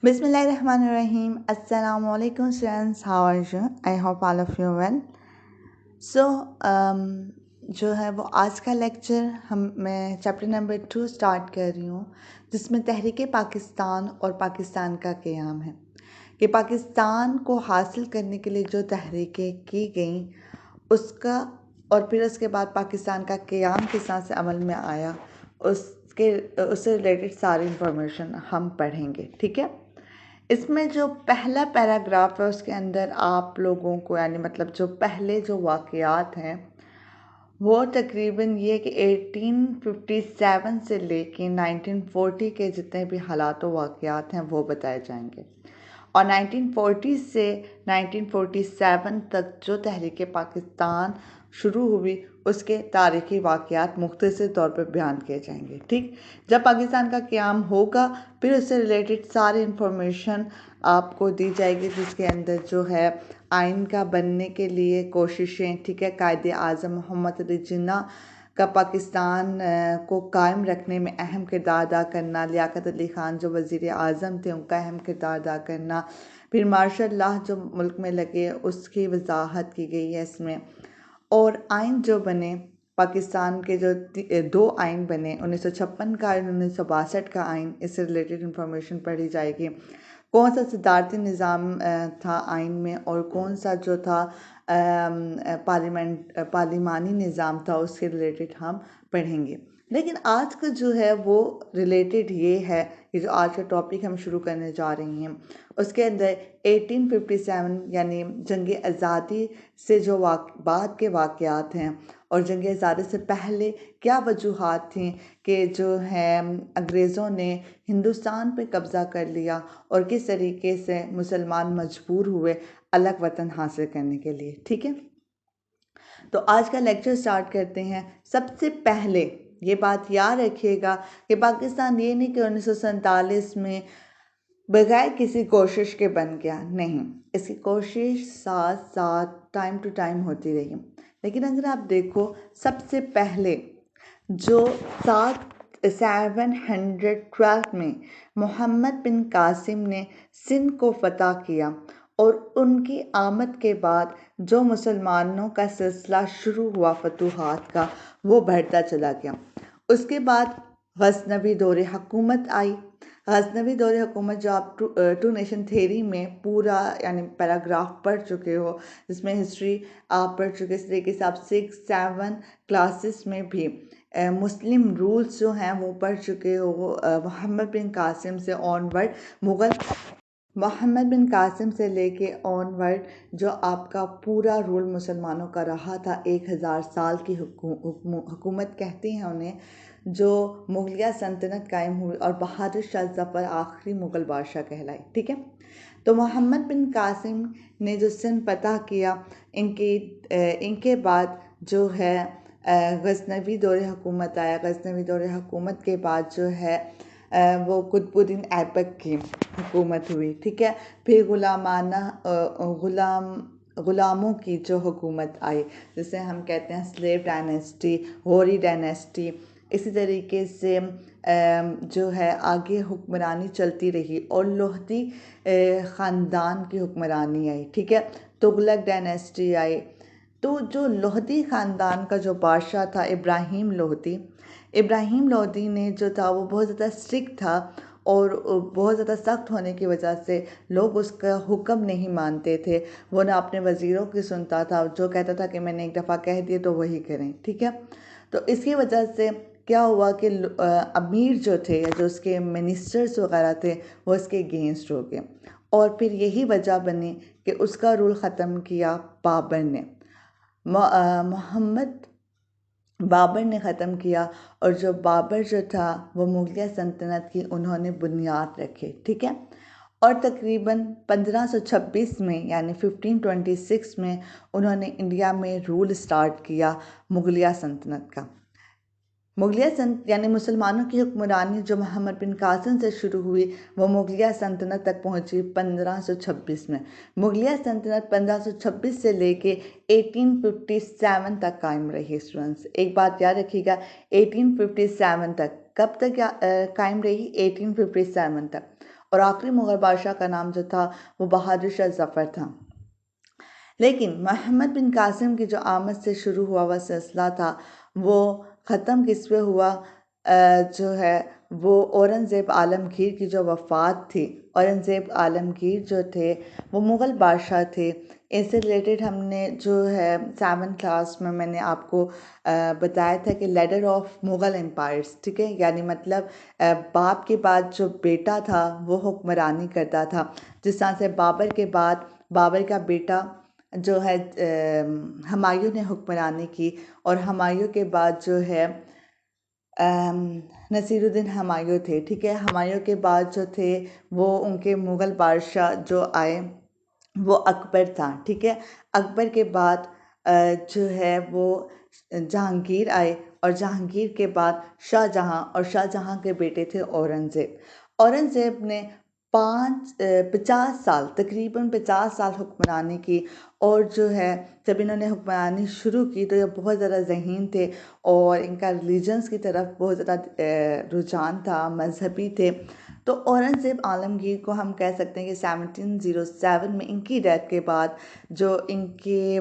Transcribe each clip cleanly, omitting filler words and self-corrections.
Bismillahirrahmanirrahim. Assalamualaikum students. How are you? I hope all of you well. So जो है वो आज का लेक्चर मैं चैप्टर नंबर 2 स्टार्ट कर रही हूँ, जिसमें तहरीक पाकिस्तान और पाकिस्तान का क़याम है कि पाकिस्तान को हासिल करने के लिए जो तहरीकें की गई उसका, और फिर उसके बाद पाकिस्तान का क़याम किस तरह से अमल में आया उससे रिलेटेड सारी इंफॉर्मेशन हम पढ़ेंगे। ठीक है। इसमें जो पहला पैराग्राफ है उसके अंदर आप लोगों को मतलब जो पहले जो वाक़यात हैं वो तकरीबन ये कि 1857 से लेके 1940 के जितने भी हालात व वाक़यात हैं वो बताए जाएंगे, और 1940 से 1947 तक जो तहरीक पाकिस्तान शुरू हुई उसके तारीख़ी वाक़यात मुख्तसर तौर पर बयान किए जाएंगे। ठीक, जब पाकिस्तान का क़याम होगा फिर उससे रिलेटेड सारी इंफॉर्मेशन आपको दी जाएगी, जिसके अंदर जो है आइन का बनने के लिए कोशिशें, ठीक है, कायदे आज़म मोहम्मद अली जिन्ना का पाकिस्तान को कायम रखने में अहम किरदार अदा करना, लियाकत अली ख़ान जो वज़ीर आज़म थे उनका अहम किरदार अदा करना, फिर मार्शल लॉ जो मुल्क में लगे उसकी वजाहत की गई है इसमें, और आइन जो बने पाकिस्तान के जो दो आइन बने 1956 का और 1962 का आइन, इससे रिलेटेड इंफॉर्मेशन पढ़ी जाएगी। कौन सा सदारती निज़ाम था आइन में और कौन सा जो था पार्लिमानी निज़ाम था, उससे रिलेटेड हम पढ़ेंगे। लेकिन आज का जो है वो रिलेटेड ये है कि जो आज का टॉपिक हम शुरू करने जा रही हैं उसके अंदर 1857 यानी जंग आज़ादी से जो बाद के वाक़यात हैं और जंग आज़ादी से पहले क्या वजूहात थी कि जो है अंग्रेज़ों ने हिंदुस्तान पे कब्ज़ा कर लिया और किस तरीके से मुसलमान मजबूर हुए अलग वतन हासिल करने के लिए। ठीक है, तो आज का लेक्चर स्टार्ट करते हैं। सबसे पहले ये बात याद रखिएगा कि पाकिस्तान ये नहीं कि 1947 में बगैर किसी कोशिश के बन गया, नहीं, इसकी कोशिश साथ साथ टाइम टू टाइम होती रही। लेकिन अगर आप देखो सबसे पहले जो 712 में मोहम्मद बिन कासिम ने सिंध को फतह किया और उनकी आमद के बाद जो मुसलमानों का सिलसिला शुरू हुआ फतूहात का, वो बढ़ता चला गया। उसके बाद गज़नवी दौरे हुकूमत आई। गज़नवी दौरे हुकूमत जो आप टू नेशन थेरी में पूरा यानी पैराग्राफ पढ़ चुके हो, जिसमें हिस्ट्री आप पढ़ चुके, इस तरीके से आप 6-7 क्लासेस में भी मुस्लिम रूल्स जो हैं वो पढ़ चुके हो। मोहम्मद बिन कासिम से ऑनवर्ड मोहम्मद बिन कासिम से लेके ऑनवर्ड जो आपका पूरा रूल मुसलमानों का रहा था, 1000 साल की हुकूमत कहते हैं उन्हें, जो मुगलिया सल्तनत कायम हुई और बहादुर शाह ज़फ़र आखिरी मुग़ल बादशाह कहलाई। ठीक है, तो मोहम्मद बिन कासिम ने जो सिंध फतह किया, इनके बाद जो है गज़नवी दौरे हुकूमत आया। गज़नवी दौरे हुकूमत के बाद जो है वो कुतुबुद्दीन ऐबक की हुकूमत हुई। ठीक है, फिर ग़ुलामों की जो हुकूमत आई, जिसे हम कहते हैं स्लेव डायनेस्टी, गौरी डायनेस्टी। इसी तरीके से जो है आगे हुक्मरानी चलती रही और लोधी ख़ानदान की हुक्मरानी आई। ठीक है, तुगलक डायनेस्टी आई। तो जो लोधी ख़ानदान का जो बादशाह था इब्राहिम लोधी ने जो था वो बहुत ज़्यादा स्ट्रिक्ट था और बहुत ज़्यादा सख्त होने की वजह से लोग उसका हुक्म नहीं मानते थे। वो ना अपने वज़ीरों की सुनता था, जो कहता था कि मैंने एक दफ़ा कह दिए तो वही करें। ठीक है, तो इसकी वजह से क्या हुआ कि अमीर जो थे या जो उसके मिनिस्टर्स वगैरह थे वो उसके अगेंस्ट हो गए, और फिर यही वजह बनी कि उसका रूल ख़त्म किया बाबर ने। मोहम्मद बाबर ने ख़त्म किया, और जो बाबर जो था वो मुग़लिया सल्तनत की उन्होंने बुनियाद रखे। ठीक है, और तकरीबन 1526 में यानी 1526 में उन्होंने इंडिया में रूल स्टार्ट किया मुग़लिया सल्तनत का। यानी मुसलमानों की हुक्मरानी जो मोहम्मद बिन कासिम से शुरू हुई वो मुग़लिया सल्तनत तक पहुंची 1526 में। मुग़लिया सल्तनत 1526 से लेके 1857 तक कायम रही। स्टूडेंट्स एक बात याद रखिएगा, 1857 तक, कब तक कायम रही? 1857 तक। और आखिरी मुग़ल बादशाह का नाम जो था वो बहादुर शाह ज़फ़र था। लेकिन मोहम्मद बिन कासिम की जो आमद से शुरू हुआ वह सिलसिला था वो ख़त्म किस पे हुआ, जो है वो औरंगज़ेब आलमगीर की जो वफ़ात थी। औरंगज़ेब आलमगीर जो थे वो मुग़ल बादशाह थे। इससे रिलेटेड हमने जो है 7th क्लास में मैंने आपको बताया था कि लैडर ऑफ मुग़ल एम्पायर्स, ठीक है, यानी मतलब बाप के बाद जो बेटा था वो हुक्मरानी करता था। जिस तरह से बाबर के बाद बाबर का बेटा जो है हुमायूं ने हुक्मरानी की, और हुमायूं के बाद जो है नसीरुद्दीन हुमायूं थे, ठीक है। हुमायूं के बाद जो थे वो उनके मुग़ल बादशाह जो आए वो अकबर था, ठीक है। अकबर के बाद जो है वो जहांगीर आए, और जहांगीर के बाद शाहजहां, और शाहजहां के बेटे थे औरंगज़ेब। औरंगज़ेब ने 50 साल, तकरीबन 50 साल हुक्मरानी की, और जो है जब इन्होंने हुक्मरानी शुरू की तो ये बहुत ज़्यादा ज़हीन थे, और इनका रिलीजन्स की तरफ बहुत ज़्यादा रुझान था, मजहबी थे। तो औरंगज़ेब आलमगीर को हम कह सकते हैं कि 1707 में इनकी डेथ के बाद जो इनके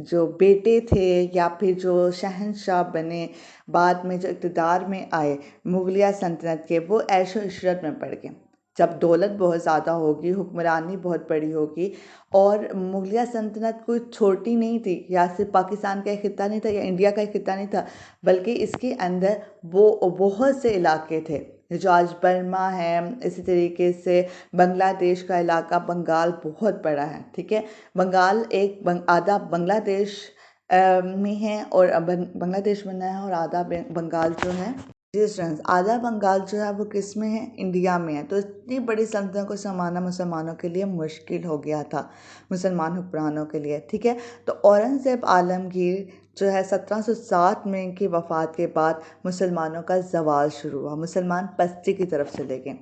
जो बेटे थे या फिर जो शहंशाह बने, बाद में जो इक़्तिदार में आए मुग़लिया सल्तनत के, वो ऐशो इशरत में पड़ गए। जब दौलत बहुत ज़्यादा होगी, हुक्मरानी बहुत बड़ी होगी, और मुग़लिया सल्तनत कोई छोटी नहीं थी, या सिर्फ पाकिस्तान का एक खित्ता नहीं था या इंडिया का एक खित्ता नहीं था, बल्कि इसके अंदर वो बहुत से इलाके थे जो आज बर्मा है। इसी तरीके से बांग्लादेश का इलाका, बंगाल बहुत बड़ा है, ठीक है। बंगाल आधा बांग्लादेश में है, और बांग्लादेश बना है, और आधा बंगाल जो है, जी स्टूडेंट्स, आधा बंगाल जो है वो किस में है, इंडिया में है। तो इतनी बड़ी सल्तनत को संभालना मुसलमानों के लिए मुश्किल हो गया था, मुसलमान हुक्मरानों के लिए, ठीक है। तो औरंगज़ेब आलमगीर जो है 1707 में इनकी वफ़ात के बाद मुसलमानों का ज़वाल शुरू हुआ, मुसलमान पस्ती की तरफ चले गए।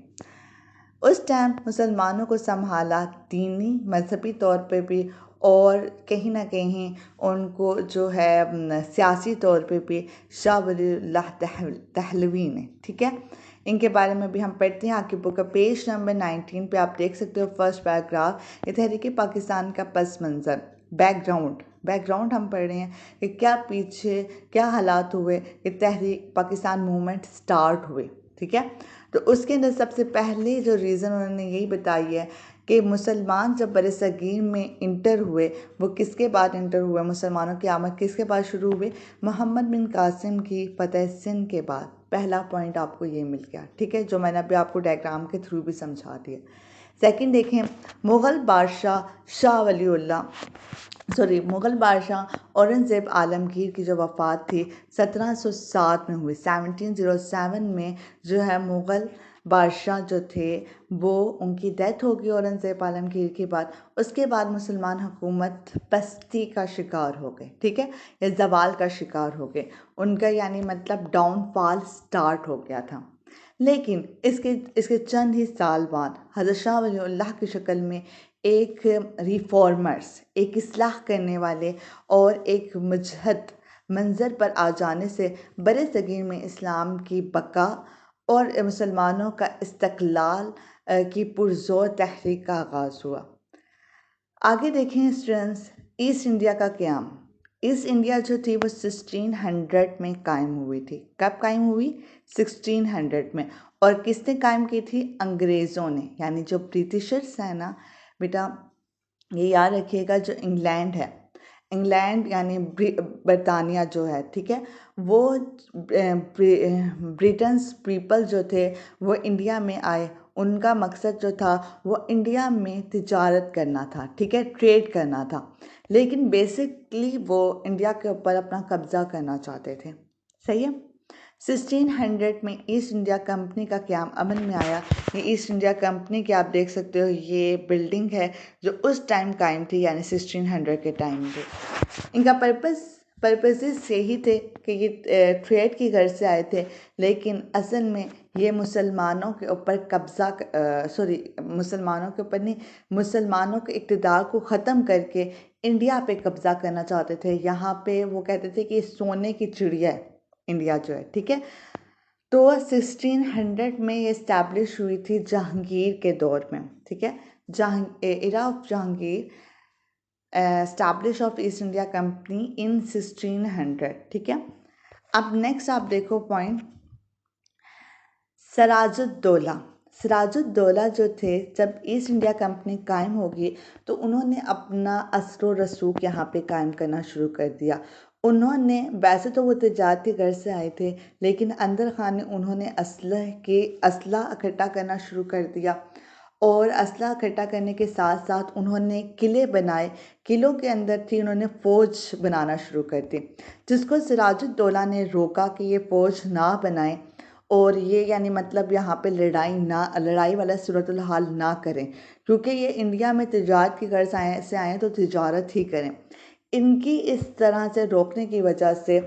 उस टाइम मुसलमानों को संभाला दीनी मजहबी तौर पे भी, और कहीं ना कहीं उनको जो है सियासी तौर पे भी शाह वलीउल्लाह दहलवी ने, ठीक है। इनके बारे में भी हम पढ़ते हैं आपकी बुक का पेज नंबर 19 पे, आप देख सकते हो फर्स्ट पैराग्राफ, ये तहरीक पाकिस्तान का पस मंज़र, बैकग्राउंड हम पढ़ रहे हैं कि क्या पीछे क्या हालात हुए कि तहरीक पाकिस्तान मूवमेंट स्टार्ट हुए, ठीक है। तो उसके अंदर सबसे पहले जो रीज़न उन्होंने यही बताई है कि मुसलमान जब बरसगीर में इंटर हुए, वो किसके बाद इंटर हुए, मुसलमानों की आमद किसके बाद शुरू हुई, मोहम्मद बिन कासिम की फतह सिंध के बाद। पहला पॉइंट आपको ये मिल गया, ठीक है, जो मैंने अभी आपको डायग्राम के थ्रू भी समझा दिया। सेकंड देखें, मुग़ल बादशाह औरंगज़ेब आलमगीर की जो वफ़ात थी 1707 में हुई। 1707 में जो है मुग़ल बादशाह जो थे वो उनकी डेथ हो गई औरंगज़ेब आलमगीर के बाद। उसके बाद मुसलमान हुकूमत पस्ती का शिकार हो गए, ठीक है, या ज़वाल का शिकार हो गए, उनका यानी मतलब डाउनफॉल स्टार्ट हो गया था। लेकिन इसके चंद ही साल बाद हज़रत शाह वलीउल्लाह की शक्ल में एक रिफॉर्मर्स, एक इस्लाह करने वाले और एक मुजहद मंज़र पर आ जाने से बरसगीर में इस्लाम की बका और मुसलमानों का इस्तक़लाल की पुरज़ोर तहरीक का आगाज़ हुआ। आगे देखें स्टूडेंट्स, ईस्ट इंडिया का क़याम। ईस्ट इंडिया जो थी वो 1600 में कायम हुई थी। कब कायम हुई? 1600 में। और किसने कायम की थी? अंग्रेज़ों ने, यानी जो ब्रिटिशर्स हैं ना बेटा, ये याद रखिएगा, जो इंग्लैंड है, इंग्लैंड यानी बरतानिया जो है, ठीक है, वो ब्रिटन्स पीपल जो थे वो इंडिया में आए। उनका मकसद जो था वो इंडिया में तिजारत करना था, ठीक है, ट्रेड करना था। लेकिन बेसिकली वो इंडिया के ऊपर अपना कब्ज़ा करना चाहते थे, सही है। 1600 में ईस्ट इंडिया कंपनी का क़याम अमल में आया। ये ईस्ट इंडिया कंपनी की आप देख सकते हो, ये बिल्डिंग है जो उस टाइम कायम थी, यानी 1600 के टाइम पे। इनका पर्पसेस यही थे कि ये ट्रेड की गर्ज से आए थे, लेकिन असल में ये मुसलमानों के ऊपर मुसलमानों के ऊपर नहीं, मुसलमानों के इक़्तिदार को ख़त्म करके इंडिया पे कब्ज़ा करना चाहते थे। यहाँ पे वो कहते थे कि सोने की चिड़िया है इंडिया जो है, ठीक है। तो 1600 में ये इस्टेब्लिश हुई थी जहांगीर के दौर में, ठीक है। Era of Jahangir, establish of east India company इन 1600, ठीक है। अब नेक्स्ट आप देखो पॉइंट, सिराजुद्दौला। सिराजुद्दौला जो थे, जब ईस्ट इंडिया कंपनी कायम होगी तो उन्होंने अपना असर रसूख यहाँ पे कायम करना शुरू कर दिया। उन्होंने, वैसे तो वो तिजारत के घर से आए थे, लेकिन अंदर खाने उन्होंने असला इकट्ठा करना शुरू कर दिया, और असला इकट्ठा करने के साथ साथ उन्होंने किले बनाए। किलों के अंदर थी, उन्होंने फ़ौज बनाना शुरू कर दी, जिसको सिराजुद्दौला ने रोका कि ये फ़ौज ना बनाए, और ये यानी मतलब यहाँ पे लड़ाई वाला सूरत हाल ना करें, क्योंकि ये इंडिया में तिजारत की गर्ज से आए तो तिजारत ही करें। इनकी इस तरह से रोकने की वजह से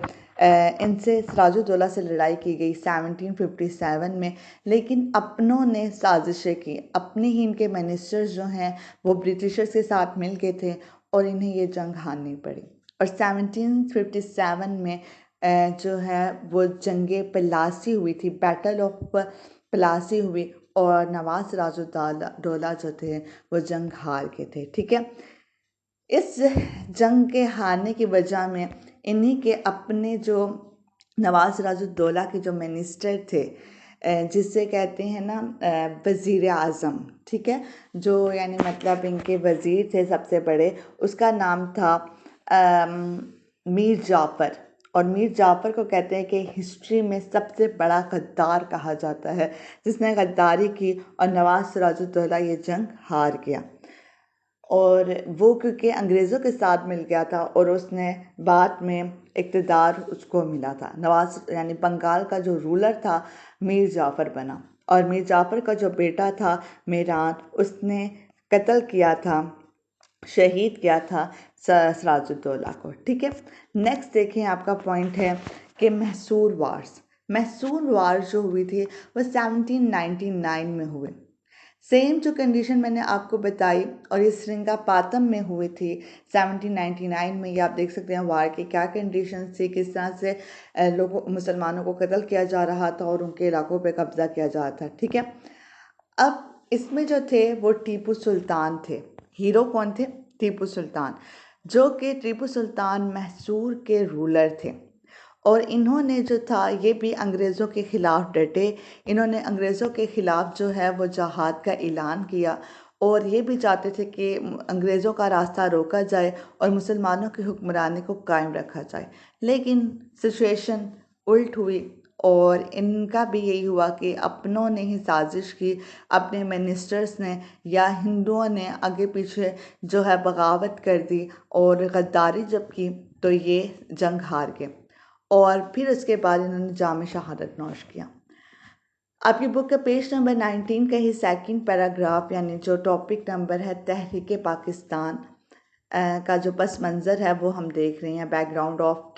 इनसे सिराजुद्दौला से लड़ाई की गई 1757 में। लेकिन अपनों ने साजिशें की, अपने ही इनके मिनिस्टर्स जो हैं वो ब्रिटिशर्स के साथ मिल गए थे, और इन्हें ये जंग हारनी पड़ी। और 1757 में जो है वो जंगे प्लासी हुई थी, बैटल ऑफ प्लासी हुई, और नवाज सिराजुद्दौला जो थे वो जंग हार के थे, ठीक है। इस जंग के हारने की वजह में इन्हीं के अपने जो नवाज सिराजुद्दौला के जो मिनिस्टर थे, जिसे कहते हैं ना वज़ीर आज़म, ठीक है, जो यानी मतलब इनके वज़ीर थे सबसे बड़े, उसका नाम था मीर जाफ़र। और मीर जाफ़र को कहते हैं कि हिस्ट्री में सबसे बड़ा गद्दार कहा जाता है, जिसने गद्दारी की, और नवाज सिराजुद्दौला ये जंग हार गया। और वो क्योंकि अंग्रेज़ों के साथ मिल गया था, और उसने बाद में इक़्तिदार उसको मिला था। नवाज यानी बंगाल का जो रूलर था मीर जाफ़र बना, और मीर जाफ़र का जो बेटा था मीरान, उसने कत्ल किया था, शहीद किया था सिराजुद्दौला को, ठीक है। नेक्स्ट देखें, आपका पॉइंट है कि मैसूर वार्स। मैसूर वार जो हुई थी वो 1799 में हुई। सेम जो कंडीशन मैंने आपको बताई, और ये श्रृंगापातम में हुई थी 1799 में। ये आप देख सकते हैं वार की क्या कंडीशन थी, किस तरह से लोगों मुसलमानों को कत्ल किया जा रहा था और उनके इलाकों पे कब्जा किया जा रहा था, ठीक है। अब इसमें जो थे वो टीपू सुल्तान थे। हीरो कौन थे? टीपू सुल्तान, जो कि टीपू सुल्तान मैसूर के रूलर थे, और इन्होंने जो था ये भी अंग्रेज़ों के ख़िलाफ़ डटे। इन्होंने अंग्रेज़ों के ख़िलाफ़ जो है वो जहाद का ऐलान किया, और ये भी चाहते थे कि अंग्रेज़ों का रास्ता रोका जाए और मुसलमानों की हुक्मरानी को कायम रखा जाए। लेकिन सिचुएशन उल्ट हुई, और इनका भी यही हुआ कि अपनों ने ही साजिश की, अपने मिनिस्टर्स ने या हिंदुओं ने आगे पीछे जो है बगावत कर दी, और गद्दारी जब की तो ये जंग हार गए, और फिर उसके बाद इन्होंने जाम शहादत नोश किया। आपकी बुक का पेज नंबर 19 का ही सेकंड पैराग्राफ, यानी जो टॉपिक नंबर है तहरीक पाकिस्तान का जो पस मंज़र है वो हम देख रहे हैं, बैकग्राउंड ऑफ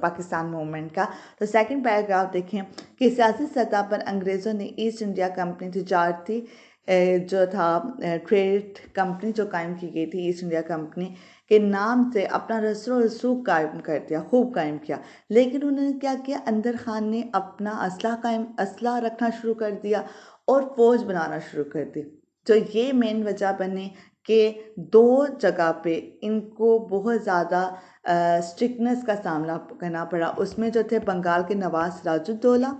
पाकिस्तान मूवमेंट का। तो सेकंड पैराग्राफ देखें कि सियासी सतह पर अंग्रेज़ों ने ईस्ट इंडिया कंपनी तिजारती जो था ट्रेड कंपनी जो कायम की गई थी, ईस्ट इंडिया कंपनी के नाम से अपना रस्म रसूख कायम कर दिया, खूब कायम किया। लेकिन उन्होंने क्या किया, अंदर खान ने अपना असला रखना शुरू कर दिया, और फौज बनाना शुरू कर दी। तो ये मेन वजह बने कि दो जगह पे इनको बहुत ज़्यादा स्ट्रिक्टनेस का सामना करना पड़ा। उसमें जो थे बंगाल के नवाज सिराजुद्दौला,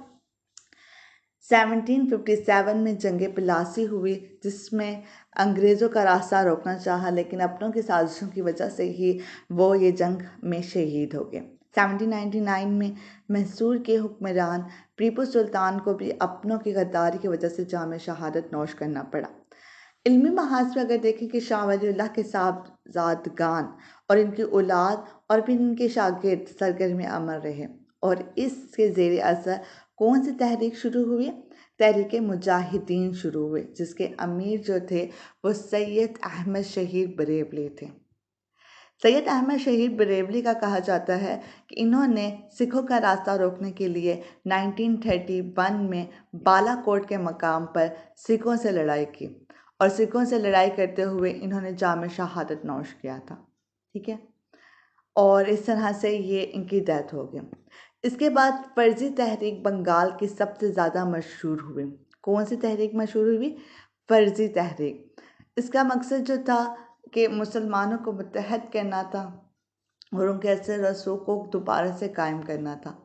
1757 में जंग प्लासी हुई, जिसमें अंग्रेज़ों का रास्ता रोकना चाहा, लेकिन अपनों की साजिशों की वजह से ही वो ये जंग में शहीद हो गए। 1799 में मैसूर के हुक्मरान टीपू सुल्तान को भी अपनों की गद्दारी की वजह से जाम शहादत नोश करना पड़ा। इल्मी महाज पे अगर देखें कि शाह वलीउल्लाह के साहबजादगान और इनकी औलाद और फिर इनके शागिर्द सरगर्म अमल रहे, और इसके ज़ेर असर कौन सी तहरीक शुरू हुई? तहरीक मुजाहिदीन शुरू हुए, जिसके अमीर जो थे वो सैयद अहमद शहीद बरेवली थे। सैयद अहमद शहीद बरेवली का कहा जाता है कि इन्होंने सिखों का रास्ता रोकने के लिए 1931 में बालाकोट के मकाम पर सिखों से लड़ाई की, और सिखों से लड़ाई करते हुए इन्होंने जाम शहादत नोश किया था, ठीक है। और इस तरह से ये इनकी डेथ हो गई। इसके बाद फर्जी तहरीक बंगाल की सबसे ज़्यादा मशहूर हुई। कौन सी तहरीक मशहूर हुई? फर्जी तहरीक। इसका मकसद जो था कि मुसलमानों को मुत्तहद करना था और उनके असर रसूख को दोबारा से कायम करना था।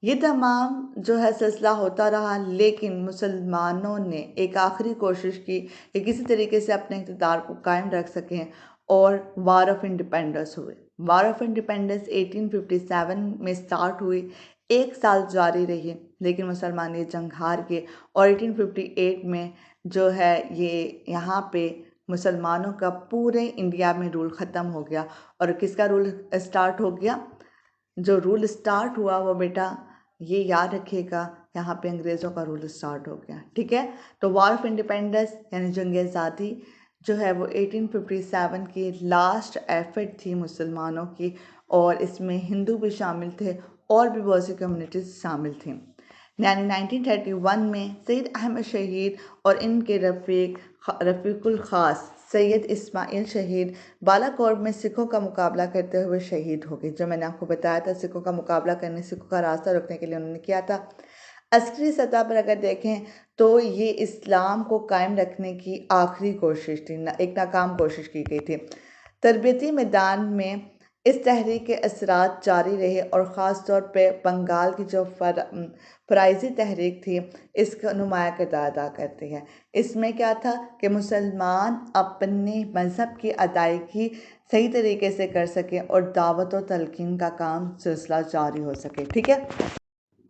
ये तमाम जो है सिलसिला होता रहा, लेकिन मुसलमानों ने एक आखिरी कोशिश की कि किसी तरीके से अपने इक़्तिदार को कायम रख सकें और वार ऑफ इंडिपेंडेंस हुए। वार ऑफ इंडिपेंडेंस 1857 में स्टार्ट हुई, 1 साल जारी रही, लेकिन मुसलमान ये जंग हार गए और 1858 में जो है ये यहाँ पे मुसलमानों का पूरे इंडिया में रूल ख़त्म हो गया। और किसका रूल स्टार्ट हो गया? जो रूल स्टार्ट हुआ वो बेटा ये याद रखिएगा, यहाँ पे अंग्रेज़ों का रूल स्टार्ट हो गया। ठीक है, तो वॉर ऑफ इंडिपेंडेंस यानी जंग आज़ादी जो है वो 1857 की लास्ट एफर्ट थी मुसलमानों की, और इसमें हिंदू भी शामिल थे और भी बहुत सी कम्युनिटीज़ शामिल थी। यानी 1931 में सैयद अहमद शहीद और इनके रफ़ीकुल ख़ास सैयद इस्माइल शहीद बालाकोट में सिखों का मुकाबला करते हुए शहीद हो गए। जो मैंने आपको बताया था, सिखों का मुकाबला करने, सिखों का रास्ता रोकने के लिए उन्होंने किया था। अस्करी सतह पर अगर देखें तो ये इस्लाम को कायम रखने की आखिरी कोशिश थी, एक नाकाम कोशिश की गई थी। तरबियती मैदान में इस तहरीक के असरात जारी रहे और ख़ास तौर पे बंगाल की जो फ़राइज़ी तहरीक थी इसका नुमाया किरदार अदा करती है। इसमें क्या था कि मुसलमान अपने मज़हब की अदायगी सही तरीके से कर सकें और दावत और तलकीन का काम सिलसिला जारी हो सके। ठीक है,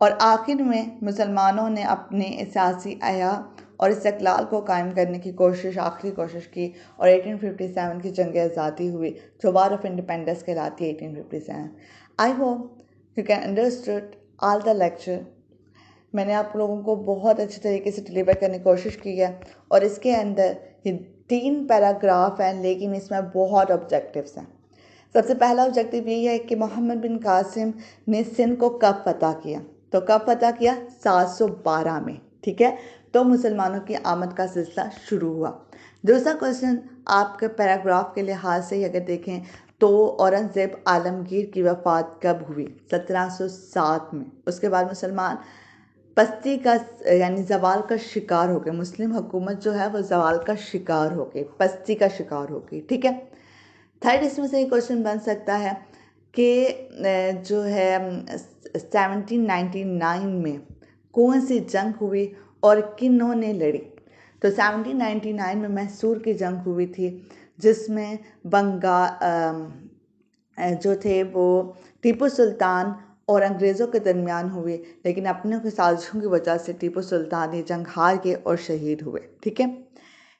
और आखिर में मुसलमानों ने अपने सियासी अया और इस्तक़लाल को कायम करने की आखिरी कोशिश की और 1857 की जंग आज़ादी हुई, जो वार ऑफ इंडिपेंडेंस कहलाती है 1857। I hope you can understood all the lecture. मैंने आप लोगों को बहुत अच्छे तरीके से डिलीवर करने की कोशिश की है और इसके अंदर ये 3 पैराग्राफ हैं, लेकिन इसमें बहुत ऑब्जेक्टिव्स हैं। सबसे पहला ऑब्जेक्टिव यही है कि मोहम्मद बिन कासिम ने सिंध को कब फतह किया? तो कब फतह किया? 712 में। ठीक है, तो मुसलमानों की आमद का सिलसिला शुरू हुआ। दूसरा क्वेश्चन आपके पैराग्राफ के लिहाज से अगर देखें तो औरंगज़ेब आलमगीर की वफ़ात कब हुई? 1707 में। उसके बाद मुसलमान पस्ती का यानी जवाल का शिकार हो गए। मुस्लिम हुकूमत जो है वो जवाल का शिकार हो गई, पस्ती का शिकार हो गई। ठीक है, थर्ड इसमें से एक क्वेश्चन बन सकता है कि जो है 1799 में कौन सी जंग हुई और किन्होंने लड़ी? तो 1799 में मैसूर की जंग हुई थी, जिसमें जो थे वो टीपू सुल्तान और अंग्रेज़ों के दरमियान हुए, लेकिन अपने की साजिशों की वजह से टीपू सुल्तान ये जंग हार गए और शहीद हुए। ठीक है,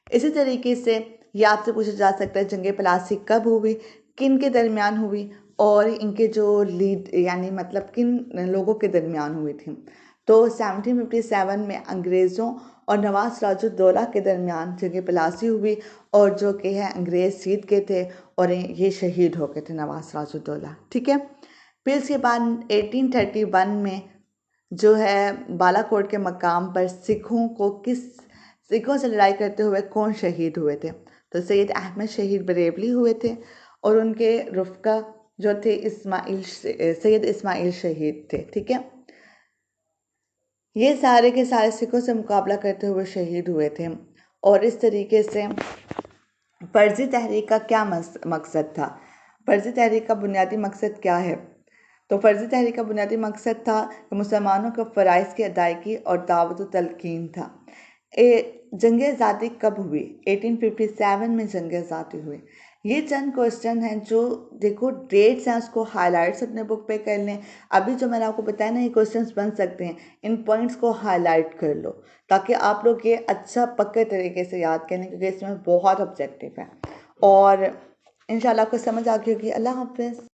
इसी तरीके से ये आपसे पूछा जा सकता है जंग प्लासी कब हुई, किन के दरमियान हुई और इनके जो लीड यानी मतलब किन लोगों के दरमियान हुई थी। तो 1757 में अंग्रेज़ों और नवाब सिराजुद्दौला के दरमियान जंग प्लासी हुई और जो कि है अंग्रेज़ जीत गए थे और ये शहीद हो गए थे नवाब सिराजुद्दौला। ठीक है, फिर इसके बाद 1831 में जो है बालाकोट के मकाम पर सिखों से लड़ाई करते हुए कौन शहीद हुए थे? तो सैयद अहमद शहीद बरेवली हुए थे और उनके रुफ़का जो थे सैयद इस्माइल शहीद थे। ठीक है, ये सारे के सारे सिखों से मुकाबला करते हुए शहीद हुए थे। और इस तरीके से फर्जी तहरीक का क्या मकसद था? फर्जी तहरीक का बुनियादी मकसद क्या है? तो फर्जी तहरीक का बुनियादी मकसद था कि मुसलमानों को फ़राइज़ की अदायगी और दावत व तलकीन था। जंग आज़ादी कब हुई? 1857 में जंग आज़ादी हुई। ये चंद क्वेश्चन हैं जो देखो डेट्स हैं उसको हाईलाइट्स अपने बुक पे कर लें। अभी जो मैंने आपको बताया ना ये क्वेश्चंस बन सकते हैं, इन पॉइंट्स को हाईलाइट कर लो ताकि आप लोग ये अच्छा पक्के तरीके से याद कर लें, क्योंकि इसमें बहुत ऑब्जेक्टिव है और इंशाल्लाह आपको समझ आ गई होगी। अल्लाह हाफ़िज़।